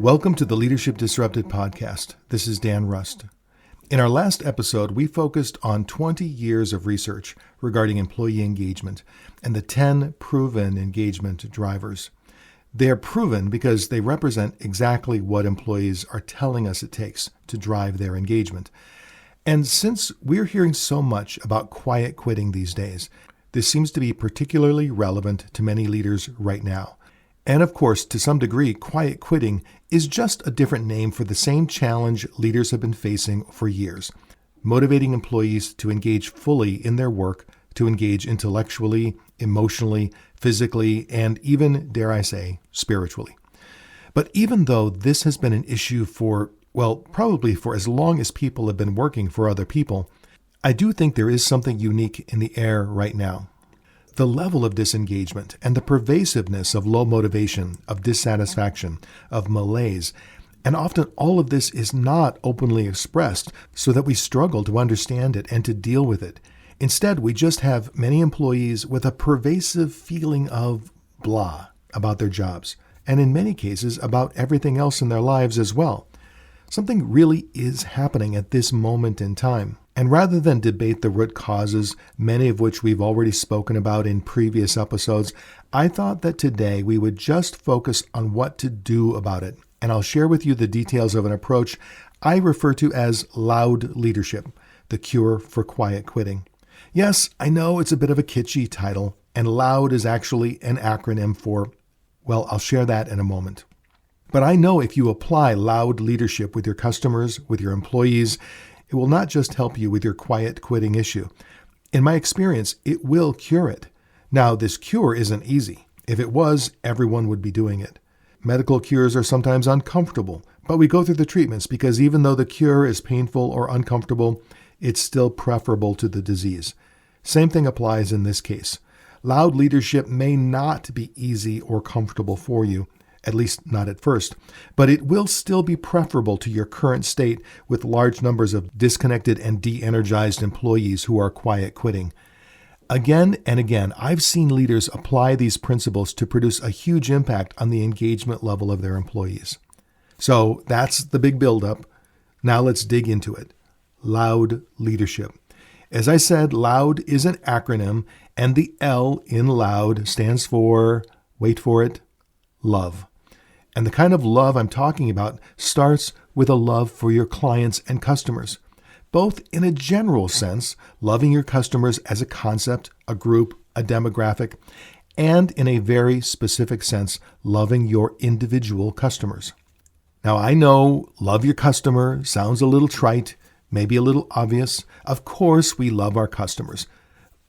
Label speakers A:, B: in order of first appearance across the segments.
A: Welcome to the Leadership Disrupted podcast. This is Dan Rust. In our last episode, we focused on 20 years of research regarding employee engagement and the 10 proven engagement drivers. They are proven because they represent exactly what employees are telling us it takes to drive their engagement. And since we're hearing so much about quiet quitting these days, this seems to be particularly relevant to many leaders right now. And of course, to some degree, quiet quitting is just a different name for the same challenge leaders have been facing for years: motivating employees to engage fully in their work, to engage intellectually, emotionally, physically, and even, dare I say, spiritually. But even though this has been an issue for, probably for as long as people have been working for other people, I do think there is something unique in the air right now. The level of disengagement and the pervasiveness of low motivation, of dissatisfaction, of malaise, and often all of this is not openly expressed so that we struggle to understand it and to deal with it. Instead, we just have many employees with a pervasive feeling of blah about their jobs, and in many cases about everything else in their lives as well. Something really is happening at this moment in time. And rather than debate the root causes, many of which we've already spoken about in previous episodes, I thought that today we would just focus on what to do about it. And I'll share with you the details of an approach I refer to as loud leadership, the cure for quiet quitting. Yes, I know it's a bit of a kitschy title, and loud is actually an acronym for, I'll share that in a moment. But I know if you apply loud leadership with your customers, with your employees, it will not just help you with your quiet quitting issue. In my experience, it will cure it. Now, this cure isn't easy. If it was, everyone would be doing it. Medical cures are sometimes uncomfortable, but we go through the treatments because even though the cure is painful or uncomfortable, it's still preferable to the disease. Same thing applies in this case. Loud leadership may not be easy or comfortable for you, at least not at first, but it will still be preferable to your current state with large numbers of disconnected and de-energized employees who are quiet quitting. Again and again, I've seen leaders apply these principles to produce a huge impact on the engagement level of their employees. So that's the big buildup. Now let's dig into it. Loud leadership. As I said, loud is an acronym, and the L in loud stands for, wait for it, love. And the kind of love I'm talking about starts with a love for your clients and customers, both in a general sense, loving your customers as a concept, a group, a demographic, and in a very specific sense, loving your individual customers. Now, I know love your customer sounds a little trite, maybe a little obvious. Of course, we love our customers.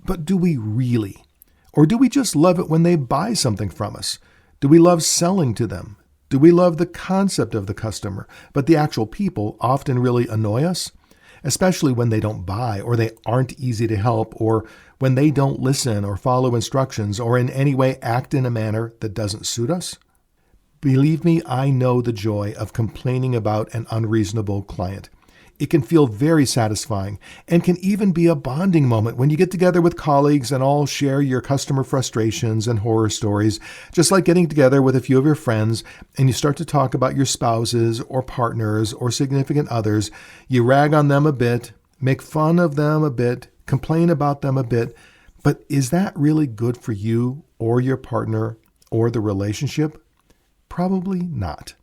A: But do we really? Or do we just love it when they buy something from us? Do we love selling to them? Do we love the concept of the customer, but the actual people often really annoy us, especially when they don't buy or they aren't easy to help or when they don't listen or follow instructions or in any way act in a manner that doesn't suit us? Believe me, I know the joy of complaining about an unreasonable client. It can feel very satisfying and can even be a bonding moment when you get together with colleagues and all share your customer frustrations and horror stories, just like getting together with a few of your friends and you start to talk about your spouses or partners or significant others. You rag on them a bit, make fun of them a bit, complain about them a bit. But is that really good for you or your partner or the relationship? Probably not.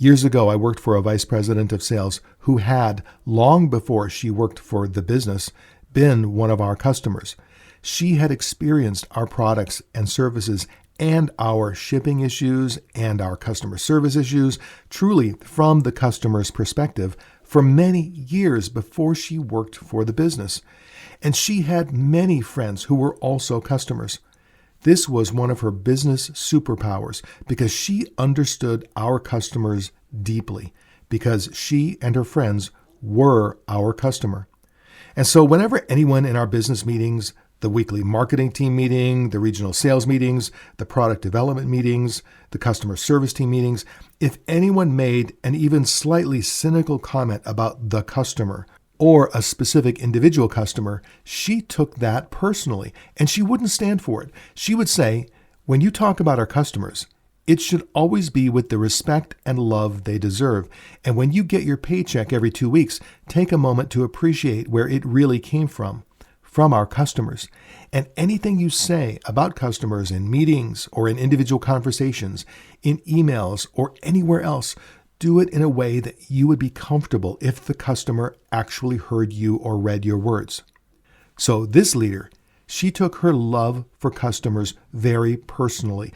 A: Years ago, I worked for a vice president of sales who had, long before she worked for the business, been one of our customers. She had experienced our products and services and our shipping issues and our customer service issues truly from the customer's perspective for many years before she worked for the business. And she had many friends who were also customers. This was one of her business superpowers because she understood our customers deeply because she and her friends were our customer. And so whenever anyone in our business meetings, the weekly marketing team meeting, the regional sales meetings, the product development meetings, the customer service team meetings, if anyone made an even slightly cynical comment about the customer or a specific individual customer, she took that personally, and she wouldn't stand for it. She would say, when you talk about our customers, It should always be with the respect and love they deserve. And when you get your paycheck every 2 weeks, take a moment to appreciate where it really came from our customers. And anything you say about customers in meetings or in individual conversations, in emails or anywhere else, do it in a way that you would be comfortable if the customer actually heard you or read your words. So this leader, she took her love for customers very personally.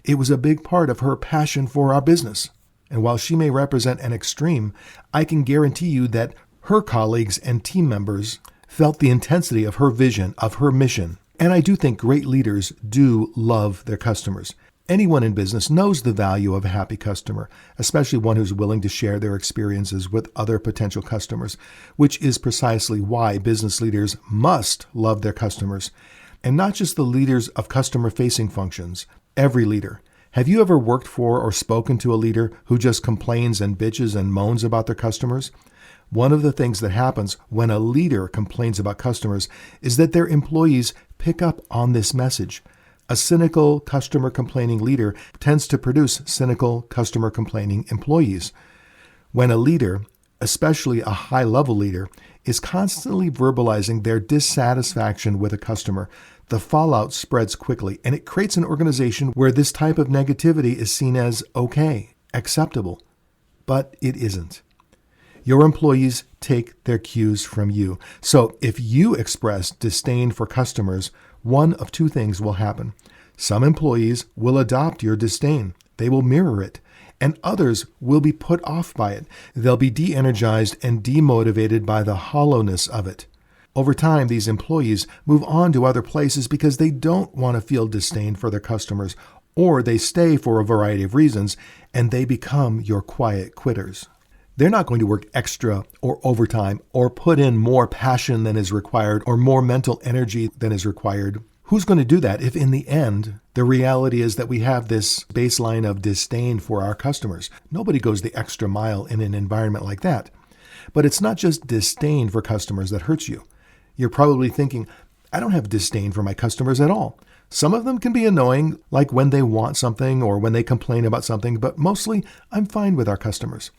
A: It was a big part of her passion for our business. And while she may represent an extreme, I can guarantee you that her colleagues and team members felt the intensity of her vision, of her mission. And I do think great leaders do love their customers. Anyone in business knows the value of a happy customer, especially one who's willing to share their experiences with other potential customers, which is precisely why business leaders must love their customers. And not just the leaders of customer-facing functions, every leader. Have you ever worked for or spoken to a leader who just complains and bitches and moans about their customers? One of the things that happens when a leader complains about customers is that their employees pick up on this message. A cynical customer complaining leader tends to produce cynical customer complaining employees. When a leader, especially a high-level leader, is constantly verbalizing their dissatisfaction with a customer, the fallout spreads quickly, and it creates an organization where this type of negativity is seen as okay, acceptable. But it isn't. Your employees take their cues from you. So if you express disdain for customers, one of two things will happen. Some employees will adopt your disdain. They will mirror it. And others will be put off by it. They'll be de-energized and demotivated by the hollowness of it. Over time, these employees move on to other places because they don't want to feel disdain for their customers, or they stay for a variety of reasons, and they become your quiet quitters. They're not going to work extra or overtime or put in more passion than is required or more mental energy than is required. Who's going to do that if in the end, the reality is that we have this baseline of disdain for our customers? Nobody goes the extra mile in an environment like that. But it's not just disdain for customers that hurts you. You're probably thinking, I don't have disdain for my customers at all. Some of them can be annoying, like when they want something or when they complain about something, but mostly I'm fine with our customers.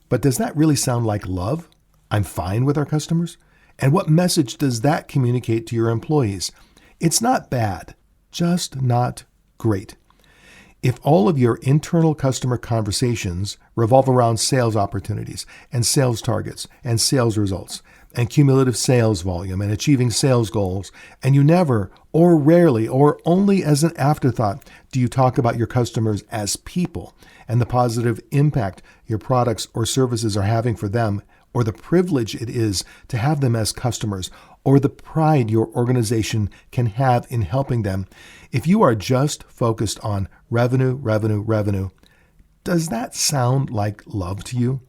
A: But does that really sound like love? I'm fine with our customers? And what message does that communicate to your employees? It's not bad, just not great. If all of your internal customer conversations revolve around sales opportunities and sales targets and sales results and cumulative sales volume and achieving sales goals, and you never or rarely or only as an afterthought do you talk about your customers as people and the positive impact your products or services are having for them, or the privilege it is to have them as customers, or the pride your organization can have in helping them, if you are just focused on revenue, does that sound like love to you?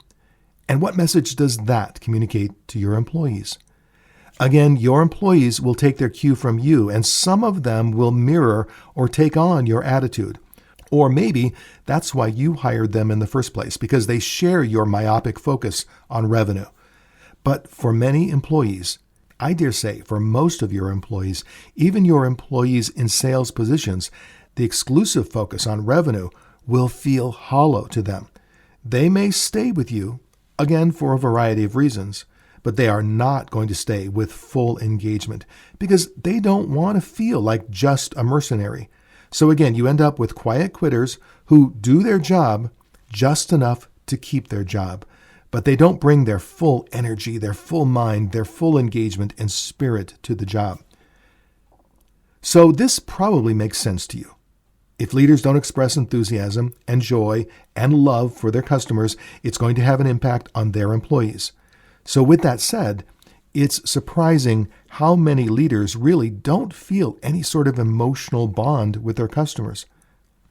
A: And what message does that communicate to your employees? Again, your employees will take their cue from you, and some of them will mirror or take on your attitude. Or maybe that's why you hired them in the first place, because they share your myopic focus on revenue. But for many employees, I dare say for most of your employees, even your employees in sales positions, the exclusive focus on revenue will feel hollow to them. They may stay with you, again for a variety of reasons, but they are not going to stay with full engagement because they don't want to feel like just a mercenary. So again, you end up with quiet quitters who do their job just enough to keep their job, but they don't bring their full energy, their full mind, their full engagement and spirit to the job. So this probably makes sense to you. If leaders don't express enthusiasm and joy and love for their customers, it's going to have an impact on their employees. So with that said, it's surprising how many leaders really don't feel any sort of emotional bond with their customers.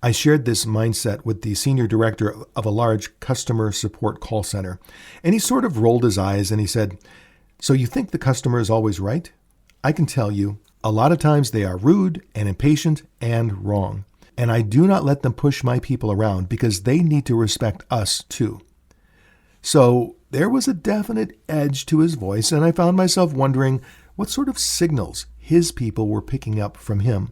A: I shared this mindset with the senior director of a large customer support call center, and he sort of rolled his eyes and he said, "So you think the customer is always right? I can tell you, a lot of times they are rude and impatient and wrong. And I do not let them push my people around because they need to respect us too." So there was a definite edge to his voice, and I found myself wondering what sort of signals his people were picking up from him.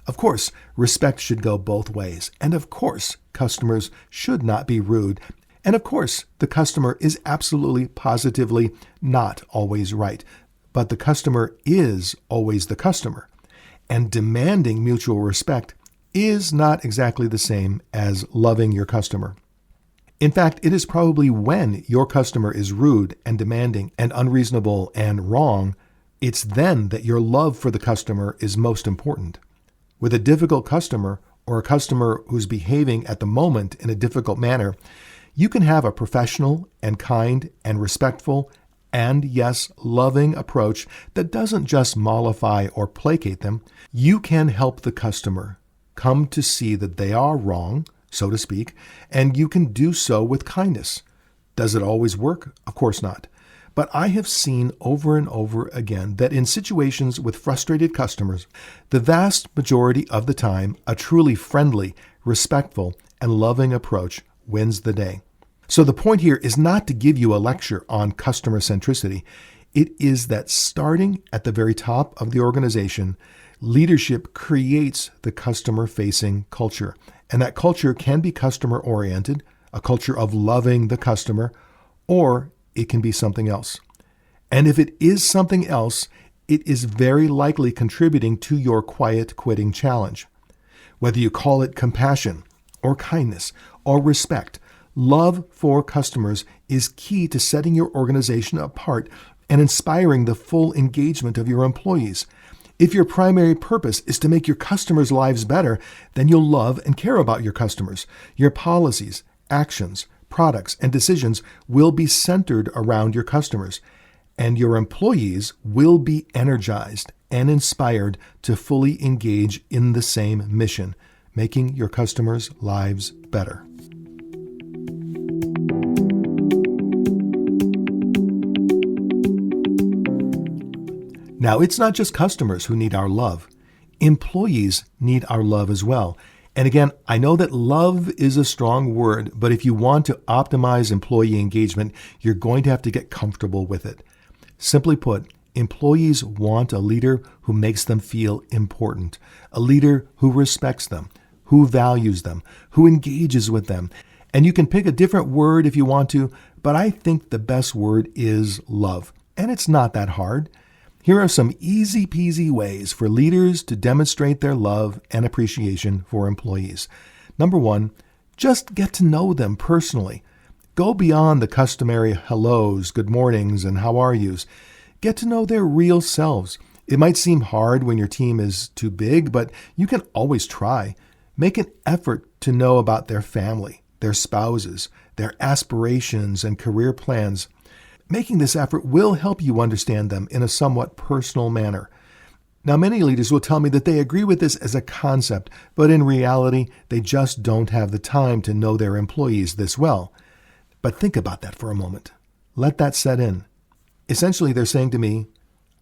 A: Of course, respect should go both ways. And of course, customers should not be rude. And of course, the customer is absolutely, positively not always right. But the customer is always the customer. And demanding mutual respect is not exactly the same as loving your customer. In fact, it is probably when your customer is rude and demanding and unreasonable and wrong, it's then that your love for the customer is most important. With a difficult customer or a customer who's behaving at the moment in a difficult manner, you can have a professional and kind and respectful and, yes, loving approach that doesn't just mollify or placate them. You can help the customer come to see that they are wrong, so to speak, and you can do so with kindness. Does it always work? Of course not. But I have seen over and over again that in situations with frustrated customers, the vast majority of the time, a truly friendly, respectful, and loving approach wins the day. So the point here is not to give you a lecture on customer centricity. It is that starting at the very top of the organization, leadership creates the customer-facing culture. And that culture can be customer-oriented, a culture of loving the customer, or it can be something else. And if it is something else, it is very likely contributing to your quiet quitting challenge. Whether you call it compassion, or kindness, or respect, love for customers is key to setting your organization apart and inspiring the full engagement of your employees. If your primary purpose is to make your customers' lives better, then you'll love and care about your customers. Your policies, actions, products, and decisions will be centered around your customers, and your employees will be energized and inspired to fully engage in the same mission, making your customers' lives better. Now, it's not just customers who need our love. Employees need our love as well. And again, I know that love is a strong word, but if you want to optimize employee engagement, you're going to have to get comfortable with it. Simply put, employees want a leader who makes them feel important, a leader who respects them, who values them, who engages with them. And you can pick a different word if you want to, but I think the best word is love. And it's not that hard. Here are some easy peasy ways for leaders to demonstrate their love and appreciation for employees. Number one, just get to know them personally. Go beyond the customary hellos, good mornings, and how are yous. Get to know their real selves. It might seem hard when your team is too big, but you can always try. Make an effort to know about their family, their spouses, their aspirations and career plans. Making this effort will help you understand them in a somewhat personal manner. Now, many leaders will tell me that they agree with this as a concept, but in reality, they just don't have the time to know their employees this well. But think about that for a moment. Let that set in. Essentially, they're saying to me,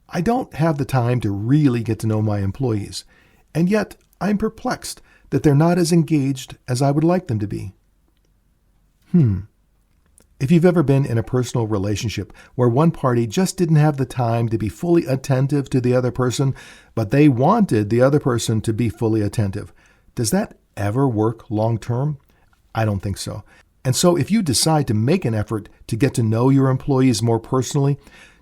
A: I don't have the time to really get to know my employees, and yet I'm perplexed that they're not as engaged as I would like them to be. If you've ever been in a personal relationship where one party just didn't have the time to be fully attentive to the other person, but they wanted the other person to be fully attentive, does that ever work long term? I don't think so. And so if you decide to make an effort to get to know your employees more personally,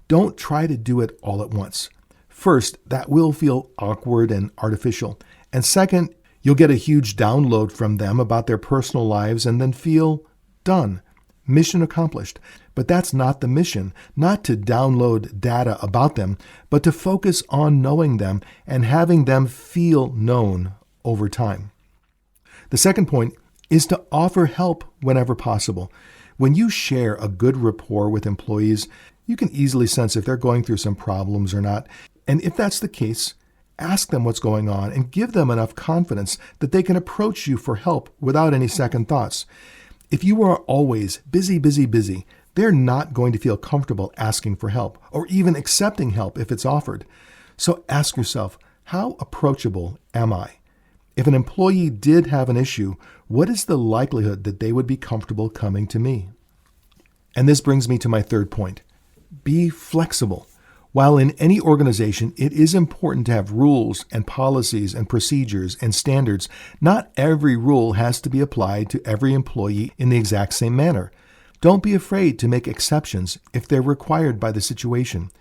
A: don't try to do it all at once. First, that will feel awkward and artificial. And second, you'll get a huge download from them about their personal lives and then feel done. Mission accomplished. But that's not the mission, not to download data about them, but to focus on knowing them and having them feel known over time. The second point is to offer help whenever possible. When you share a good rapport with employees, you can easily sense if they're going through some problems or not. And if that's the case, ask them what's going on and give them enough confidence that they can approach you for help without any second thoughts. If you are always busy, they're not going to feel comfortable asking for help or even accepting help if it's offered. So ask yourself, how approachable am I? If an employee did have an issue, what is the likelihood that they would be comfortable coming to me? And this brings me to my third point. Be flexible. While in any organization it is important to have rules and policies and procedures and standards, not every rule has to be applied to every employee in the exact same manner. Don't be afraid to make exceptions if they're required by the situation.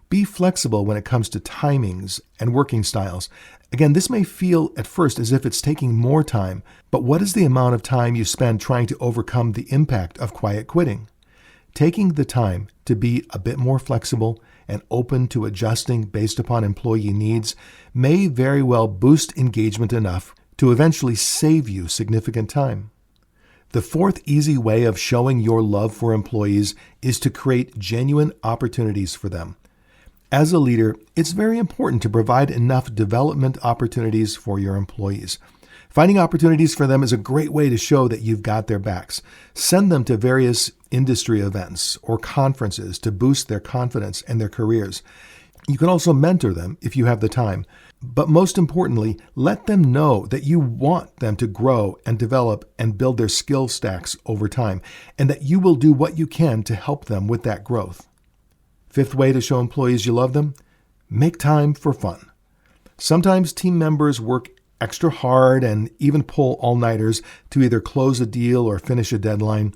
A: Be flexible when it comes to timings and working styles. Again, this may feel at first as if it's taking more time, but what is the amount of time you spend trying to overcome the impact of quiet quitting? Taking the time to be a bit more flexible and open to adjusting based upon employee needs may very well boost engagement enough to eventually save you significant time. The fourth easy way of showing your love for employees is to create genuine opportunities for them. As a leader, it's very important to provide enough development opportunities for your employees. Finding opportunities for them is a great way to show that you've got their backs. Send them to various industry events or conferences to boost their confidence and their careers. You can also mentor them if you have the time. But most importantly, let them know that you want them to grow and develop and build their skill stacks over time, and that you will do what you can to help them with that growth. Fifth way to show employees you love them, make time for fun. Sometimes team members work extra hard and even pull all-nighters to either close a deal or finish a deadline.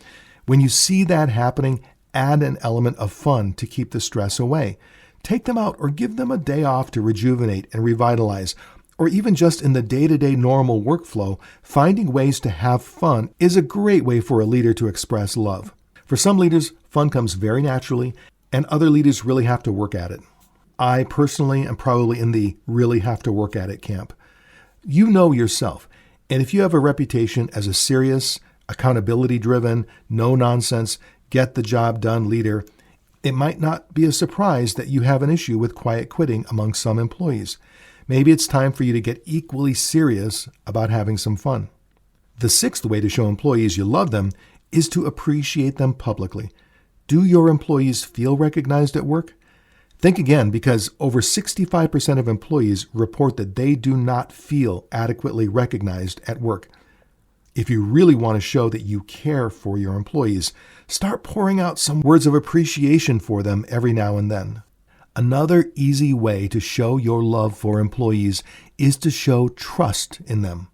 A: When you see that happening, add an element of fun to keep the stress away. Take them out or give them a day off to rejuvenate and revitalize. Or even just in the day-to-day normal workflow, finding ways to have fun is a great way for a leader to express love. For some leaders, fun comes very naturally, and other leaders really have to work at it. I personally am probably in the really have to work at it camp. You know yourself, and if you have a reputation as a serious, accountability-driven, no-nonsense, get-the-job-done leader, it might not be a surprise that you have an issue with quiet quitting among some employees. Maybe it's time for you to get equally serious about having some fun. The sixth way to show employees you love them is to appreciate them publicly. Do your employees feel recognized at work? Think again, because over 65% of employees report that they do not feel adequately recognized at work. If you really want to show that you care for your employees, start pouring out some words of appreciation for them every now and then. Another easy way to show your love for employees is to show trust in them.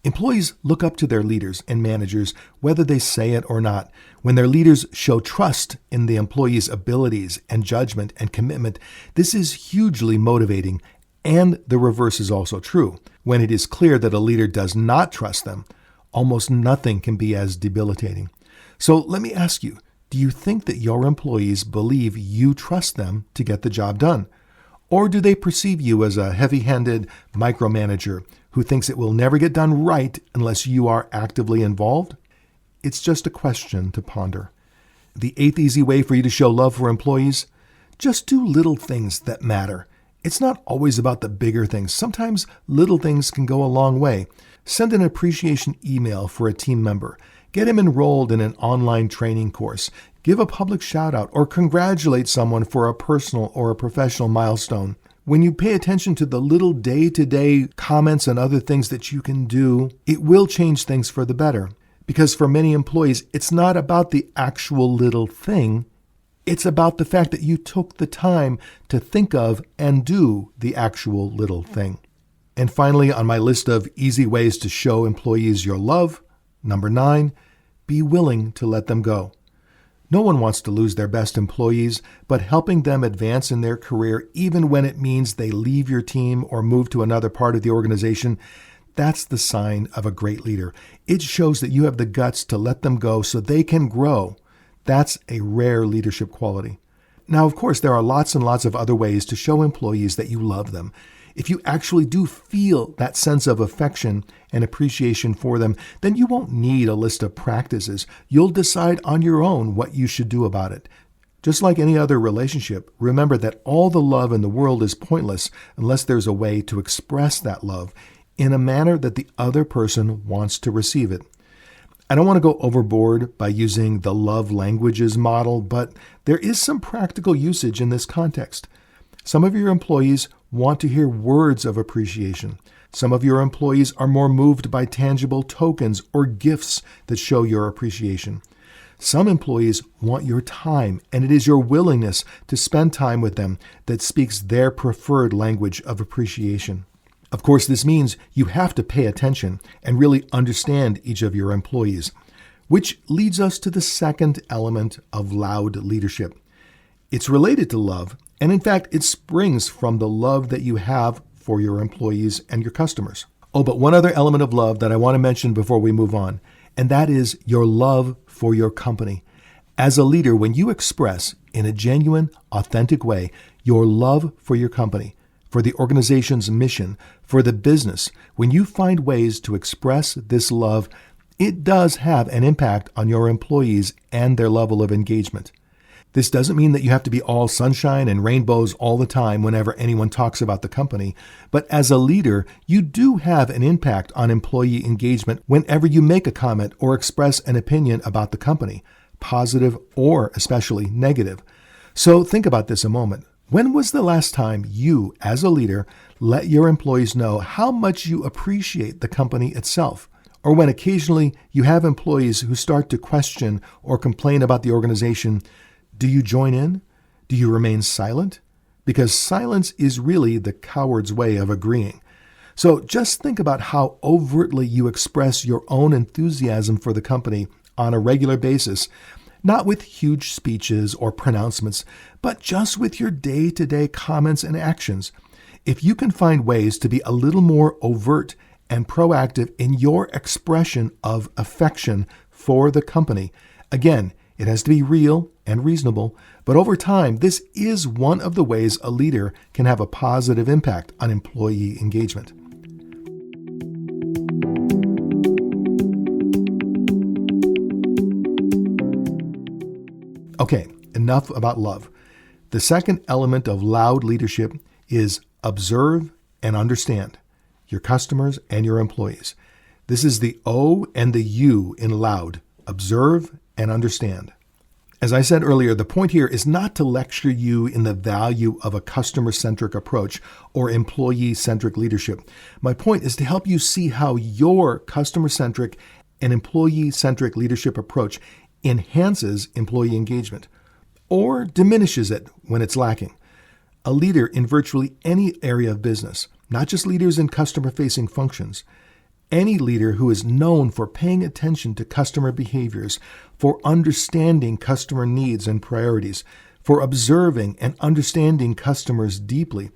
A: Employees look up to their leaders and managers, whether they say it or not. When their leaders show trust in the employees' abilities and judgment and commitment, this is hugely motivating, and the reverse is also true. When it is clear that a leader does not trust them, almost nothing can be as debilitating. So let me ask you, do you think that your employees believe you trust them to get the job done? Or do they perceive you as a heavy-handed micromanager who thinks it will never get done right unless you are actively involved? It's just a question to ponder. The eighth easy way for you to show love for employees, just do little things that matter. It's not always about the bigger things. Sometimes little things can go a long way. Send an appreciation email for a team member. Get him enrolled in an online training course. Give a public shout out or congratulate someone for a personal or a professional milestone. When you pay attention to the little day-to-day comments and other things that you can do, it will change things for the better. Because for many employees, it's not about the actual little thing. It's about the fact that you took the time to think of and do the actual little thing. And finally, on my list of easy ways to show employees your love, number 9, be willing to let them go. No one wants to lose their best employees, but helping them advance in their career, even when it means they leave your team or move to another part of the organization, that's the sign of a great leader. It shows that you have the guts to let them go so they can grow. That's a rare leadership quality. Now, of course, there are lots and lots of other ways to show employees that you love them. If you actually do feel that sense of affection and appreciation for them, then you won't need a list of practices. You'll decide on your own what you should do about it. Just like any other relationship, remember that all the love in the world is pointless unless there's a way to express that love in a manner that the other person wants to receive it. I don't want to go overboard by using the love languages model, but there is some practical usage in this context. Some of your employees want to hear words of appreciation. Some of your employees are more moved by tangible tokens or gifts that show your appreciation. Some employees want your time, and it is your willingness to spend time with them that speaks their preferred language of appreciation. Of course, this means you have to pay attention and really understand each of your employees, which leads us to the second element of loud leadership. It's related to love, and in fact, it springs from the love that you have for your employees and your customers. Oh, but one other element of love that I want to mention before we move on, and that is your love for your company. As a leader, when you express in a genuine, authentic way your love for your company, for the organization's mission, for the business, when you find ways to express this love, it does have an impact on your employees and their level of engagement. This doesn't mean that you have to be all sunshine and rainbows all the time whenever anyone talks about the company, but as a leader, you do have an impact on employee engagement whenever you make a comment or express an opinion about the company, positive or especially negative. So think about this a moment. When was the last time you, as a leader, let your employees know how much you appreciate the company itself? Or when occasionally you have employees who start to question or complain about the organization, do you join in? Do you remain silent? Because silence is really the coward's way of agreeing. So just think about how overtly you express your own enthusiasm for the company on a regular basis, not with huge speeches or pronouncements, but just with your day-to-day comments and actions. If you can find ways to be a little more overt and proactive in your expression of affection for the company, again, it has to be real and reasonable, but over time, this is one of the ways a leader can have a positive impact on employee engagement. Okay, enough about love. The second element of loud leadership is observe and understand your customers and your employees. This is the O and the U in loud. Observe and understand. As I said earlier, the point here is not to lecture you in the value of a customer-centric approach or employee-centric leadership. My point is to help you see how your customer-centric and employee-centric leadership approach enhances employee engagement or diminishes it when it's lacking. A leader in virtually any area of business, not just leaders in customer-facing functions, any leader who is known for paying attention to customer behaviors, for understanding customer needs and priorities, for observing and understanding customers deeply.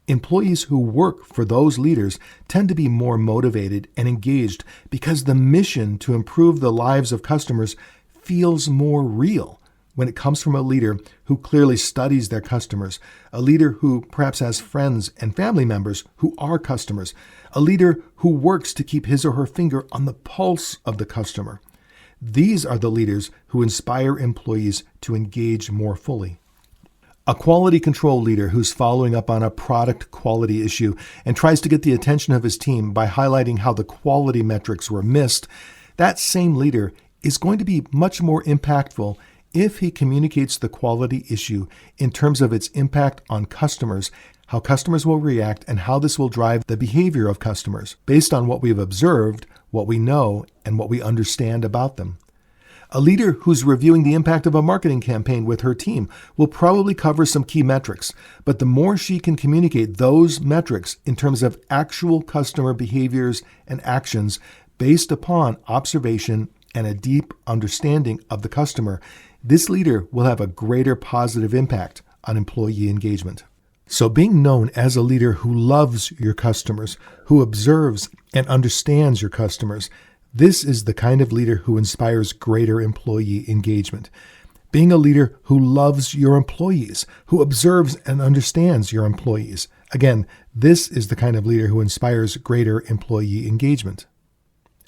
A: Employees who work for those leaders tend to be more motivated and engaged because the mission to improve the lives of customers feels more real when it comes from a leader who clearly studies their customers, a leader who perhaps has friends and family members who are customers, a leader who works to keep his or her finger on the pulse of the customer. These are the leaders who inspire employees to engage more fully. A quality control leader who's following up on a product quality issue and tries to get the attention of his team by highlighting how the quality metrics were missed, that same leader is going to be much more impactful if he communicates the quality issue in terms of its impact on customers, how customers will react, and how this will drive the behavior of customers based on what we've observed, what we know, and what we understand about them. A leader who's reviewing the impact of a marketing campaign with her team will probably cover some key metrics, but the more she can communicate those metrics in terms of actual customer behaviors and actions based upon observation and a deep understanding of the customer, this leader will have a greater positive impact on employee engagement. So being known as a leader who loves your customers, who observes and understands your customers, this is the kind of leader who inspires greater employee engagement. Being a leader who loves your employees, who observes and understands your employees. Again, this is the kind of leader who inspires greater employee engagement.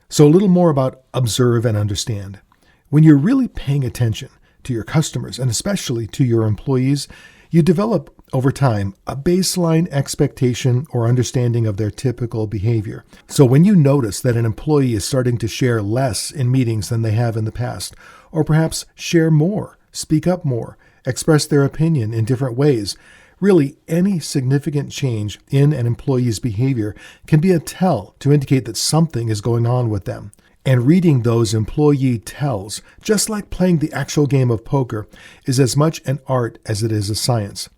A: So a little more about observe and understand. When you're really paying attention to your customers and especially to your employees, you develop over time a baseline expectation or understanding of their typical behavior. So when you notice that an employee is starting to share less in meetings than they have in the past, or perhaps share more, speak up more, express their opinion in different ways, really any significant change in an employee's behavior can be a tell to indicate that something is going on with them. And reading those employee tells, just like playing the actual game of poker, is as much an art as it is a science.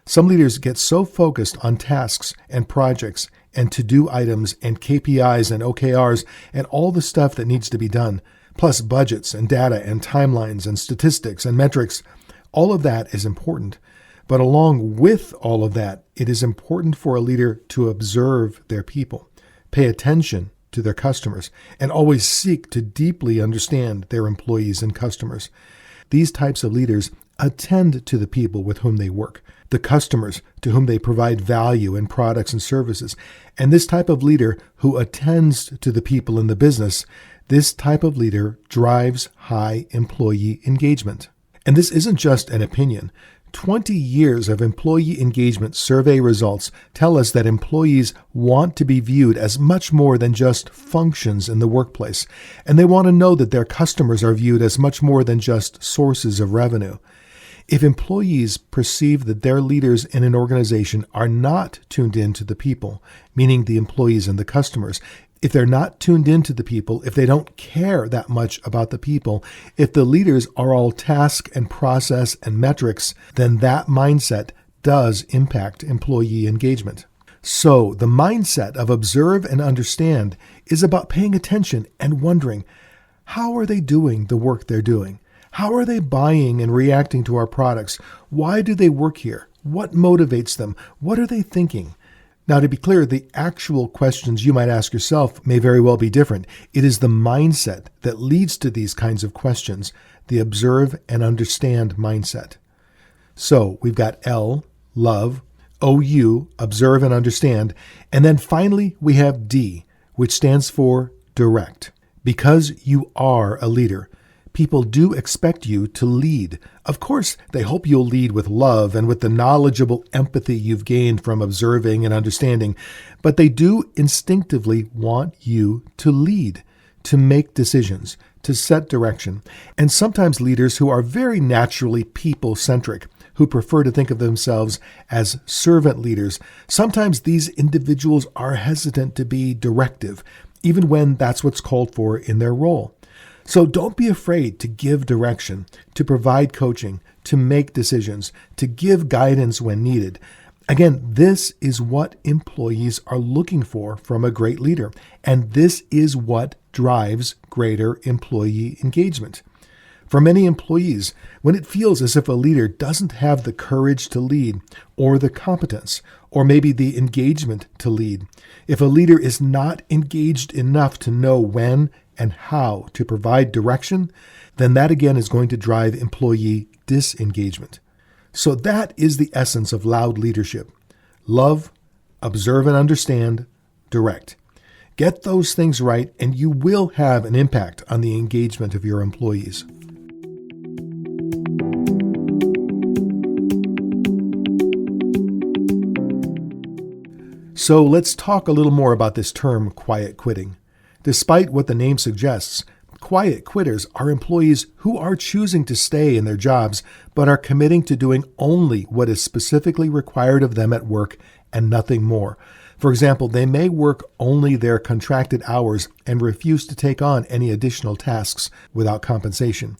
A: Some leaders get so focused on tasks and projects and to-do items and KPIs and OKRs and all the stuff that needs to be done, plus budgets and data and timelines and statistics and metrics. All of that is important. But along with all of that, it is important for a leader to observe their people, pay attention to their customers, and always seek to deeply understand their employees and customers. These types of leaders attend to the people with whom they work, the customers to whom they provide value in products and services. And this type of leader who attends to the people in the business, this type of leader drives high employee engagement. And this isn't just an opinion. 20 years of employee engagement survey results tell us that employees want to be viewed as much more than just functions in the workplace, and they want to know that their customers are viewed as much more than just sources of revenue. If employees perceive that their leaders in an organization are not tuned in to the people, meaning the employees and the customers, if they're not tuned into the people, if they don't care that much about the people, if the leaders are all task and process and metrics, then that mindset does impact employee engagement. So the mindset of observe and understand is about paying attention and wondering, how are they doing the work they're doing? How are they buying and reacting to our products? Why do they work here? What motivates them? What are they thinking? Now, to be clear, the actual questions you might ask yourself may very well be different. It is the mindset that leads to these kinds of questions, the observe and understand mindset. So we've got L, love, OU, observe and understand, and then finally we have D, which stands for direct. Because you are a leader, people do expect you to lead. Of course, they hope you'll lead with love and with the knowledgeable empathy you've gained from observing and understanding, but they do instinctively want you to lead, to make decisions, to set direction. And sometimes leaders who are very naturally people-centric, who prefer to think of themselves as servant leaders, sometimes these individuals are hesitant to be directive, even when that's what's called for in their role. So don't be afraid to give direction, to provide coaching, to make decisions, to give guidance when needed. Again, this is what employees are looking for from a great leader, and this is what drives greater employee engagement. For many employees, when it feels as if a leader doesn't have the courage to lead, or the competence, or maybe the engagement to lead, if a leader is not engaged enough to know when and how to provide direction, then that again is going to drive employee disengagement. So that is the essence of loud leadership. Love, observe and understand, direct. Get those things right, and you will have an impact on the engagement of your employees. So let's talk a little more about this term, quiet quitting. Despite what the name suggests, quiet quitters are employees who are choosing to stay in their jobs, but are committing to doing only what is specifically required of them at work and nothing more. For example, they may work only their contracted hours and refuse to take on any additional tasks without compensation.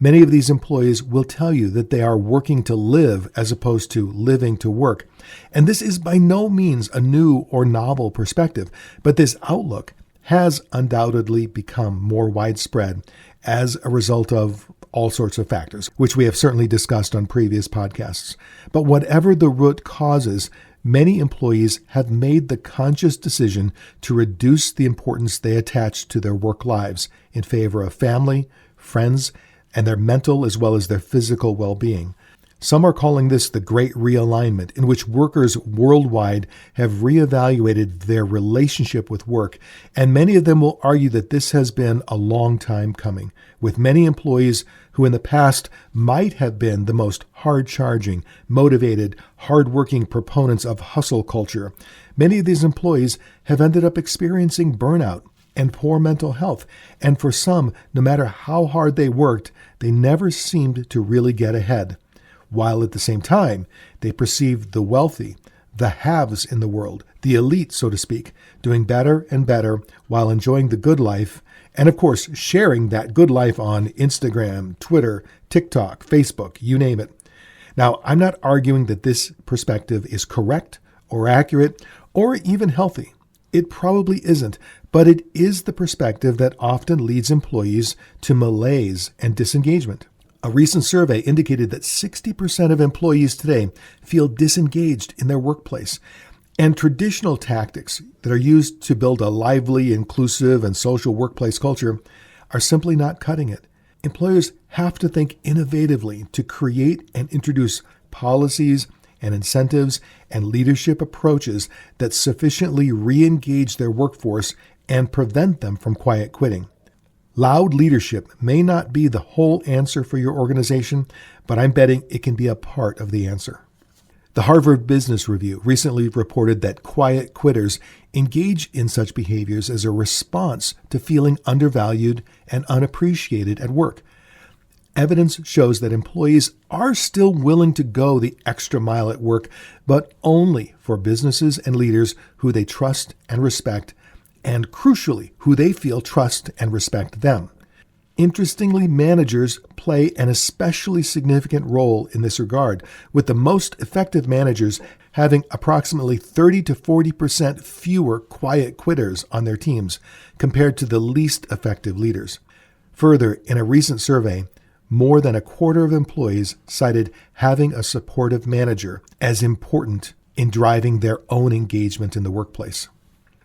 A: Many of these employees will tell you that they are working to live as opposed to living to work. And this is by no means a new or novel perspective, but this outlook has undoubtedly become more widespread as a result of all sorts of factors, which we have certainly discussed on previous podcasts. But whatever the root causes, many employees have made the conscious decision to reduce the importance they attach to their work lives in favor of family, friends, and their mental as well as their physical well-being. Some are calling this the Great Realignment, in which workers worldwide have reevaluated their relationship with work, and many of them will argue that this has been a long time coming, with many employees who in the past might have been the most hard-charging, motivated, hard-working proponents of hustle culture. Many of these employees have ended up experiencing burnout and poor mental health, and for some, no matter how hard they worked, they never seemed to really get ahead. While at the same time, they perceived the wealthy, the haves in the world, the elite, so to speak, doing better and better while enjoying the good life, And of course, sharing that good life on Instagram, Twitter, TikTok, Facebook, you name it. Now, I'm not arguing that this perspective is correct or accurate or even healthy. It probably isn't, but it is the perspective that often leads employees to malaise and disengagement. A recent survey indicated that 60% of employees today feel disengaged in their workplace, and traditional tactics that are used to build a lively, inclusive, and social workplace culture are simply not cutting it. Employers have to think innovatively to create and introduce policies and incentives and leadership approaches that sufficiently re-engage their workforce and prevent them from quiet quitting. Loud leadership may not be the whole answer for your organization, but I'm betting it can be a part of the answer. The Harvard Business Review recently reported that quiet quitters engage in such behaviors as a response to feeling undervalued and unappreciated at work. Evidence shows that employees are still willing to go the extra mile at work, but only for businesses and leaders who they trust and respect, and crucially, who they feel trust and respect them. Interestingly, managers play an especially significant role in this regard, with the most effective managers having approximately 30 to 40% fewer quiet quitters on their teams compared to the least effective leaders. Further, in a recent survey, more than a quarter of employees cited having a supportive manager as important in driving their own engagement in the workplace.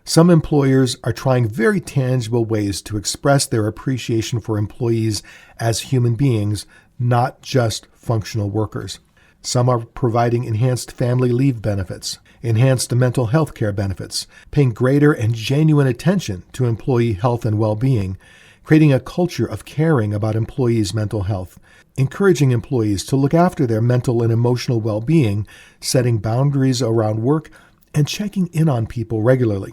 A: Some employers are trying very tangible ways to express their appreciation for employees as human beings, not just functional workers. Some are providing enhanced family leave benefits, enhanced mental health care benefits, paying greater and genuine attention to employee health and well-being, creating a culture of caring about employees' mental health, encouraging employees to look after their mental and emotional well-being, setting boundaries around work, and checking in on people regularly.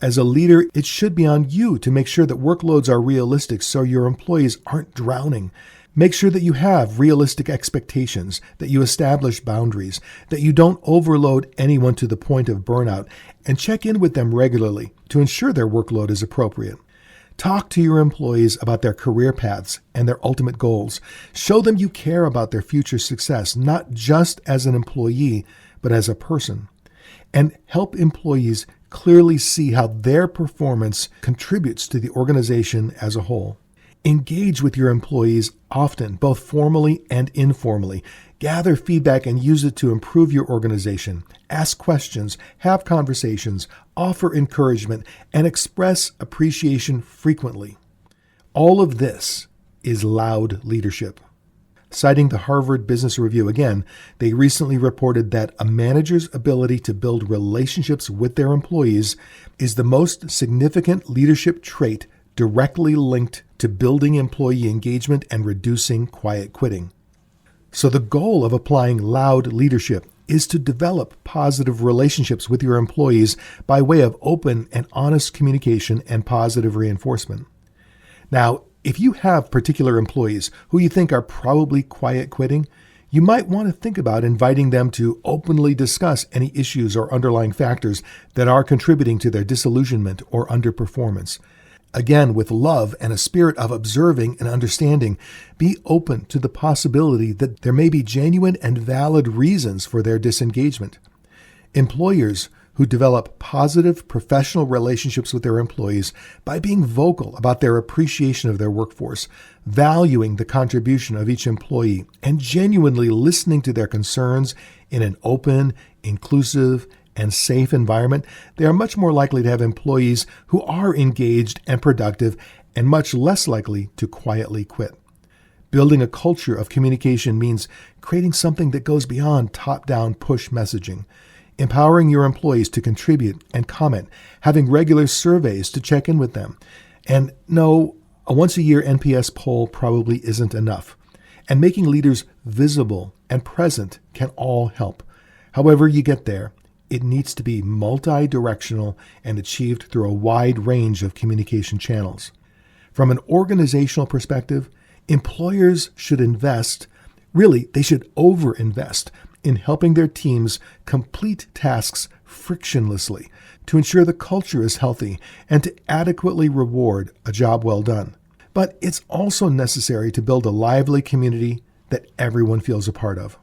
A: As a leader, it should be on you to make sure that workloads are realistic so your employees aren't drowning. Make sure that you have realistic expectations, that you establish boundaries, that you don't overload anyone to the point of burnout, and check in with them regularly to ensure their workload is appropriate. Talk to your employees about their career paths and their ultimate goals. Show them you care about their future success, not just as an employee, but as a person. And help employees clearly see how their performance contributes to the organization as a whole. Engage with your employees often, both formally and informally. Gather feedback and use it to improve your organization. Ask questions, have conversations, offer encouragement, and express appreciation frequently. All of this is loud leadership. Citing the Harvard Business Review again, they recently reported that a manager's ability to build relationships with their employees is the most significant leadership trait directly linked to building employee engagement and reducing quiet quitting. So the goal of applying loud leadership is to develop positive relationships with your employees by way of open and honest communication and positive reinforcement. Now, if you have particular employees who you think are probably quiet quitting, you might want to think about inviting them to openly discuss any issues or underlying factors that are contributing to their disillusionment or underperformance. Again, with love and a spirit of observing and understanding, be open to the possibility that there may be genuine and valid reasons for their disengagement. Employers who develop positive professional relationships with their employees by being vocal about their appreciation of their workforce, valuing the contribution of each employee, and genuinely listening to their concerns in an open, inclusive, and safe environment, they are much more likely to have employees who are engaged and productive and much less likely to quietly quit. Building a culture of communication means creating something that goes beyond top-down push messaging, empowering your employees to contribute and comment, having regular surveys to check in with them. And no, a once-a-year NPS poll probably isn't enough. And making leaders visible and present can all help. However you get there, it needs to be multi-directional and achieved through a wide range of communication channels. From an organizational perspective, employers should invest, really, they should over-invest in helping their teams complete tasks frictionlessly to ensure the culture is healthy and to adequately reward a job well done. But it's also necessary to build a lively community that everyone feels a part of.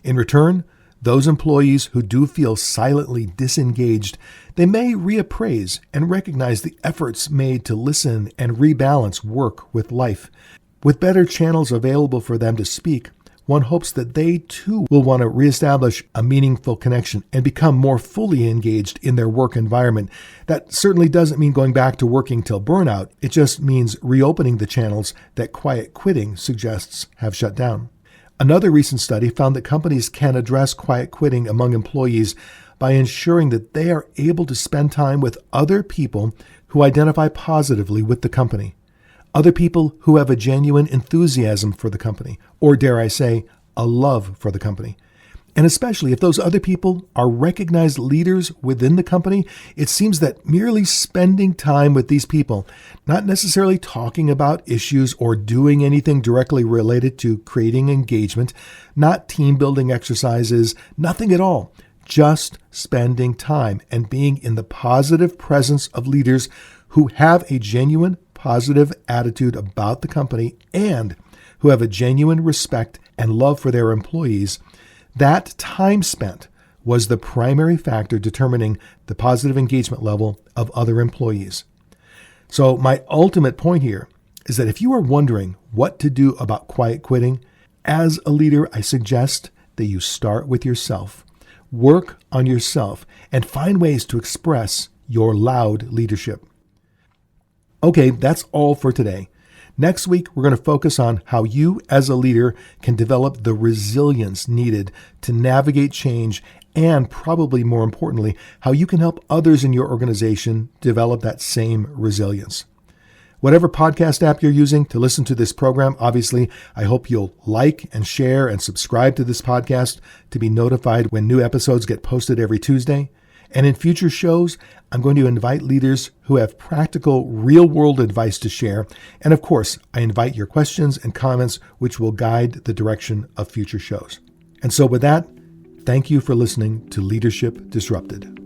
A: In return, those employees who do feel silently disengaged, they may reappraise and recognize the efforts made to listen and rebalance work with life. With better channels available for them to speak, one hopes that they too will want to reestablish a meaningful connection and become more fully engaged in their work environment. That certainly doesn't mean going back to working till burnout. It just means reopening the channels that quiet quitting suggests have shut down. Another recent study found that companies can address quiet quitting among employees by ensuring that they are able to spend time with other people who identify positively with the company. Other people who have a genuine enthusiasm for the company, or dare I say, a love for the company. And especially if those other people are recognized leaders within the company, it seems that merely spending time with these people, not necessarily talking about issues or doing anything directly related to creating engagement, not team building exercises, nothing at all, just spending time and being in the positive presence of leaders who have a genuine positive attitude about the company and who have a genuine respect and love for their employees. That time spent was the primary factor determining the positive engagement level of other employees. So my ultimate point here is that if you are wondering what to do about quiet quitting, as a leader, I suggest that you start with yourself. Work on yourself and find ways to express your loud leadership. Okay, that's all for today. Next week, we're going to focus on how you as a leader can develop the resilience needed to navigate change and, probably more importantly, how you can help others in your organization develop that same resilience. Whatever podcast app you're using to listen to this program, obviously, I hope you'll like and share and subscribe to this podcast to be notified when new episodes get posted every Tuesday. And in future shows, I'm going to invite leaders who have practical, real-world advice to share. And of course, I invite your questions and comments, which will guide the direction of future shows. And so with that, thank you for listening to Leadership Disrupted.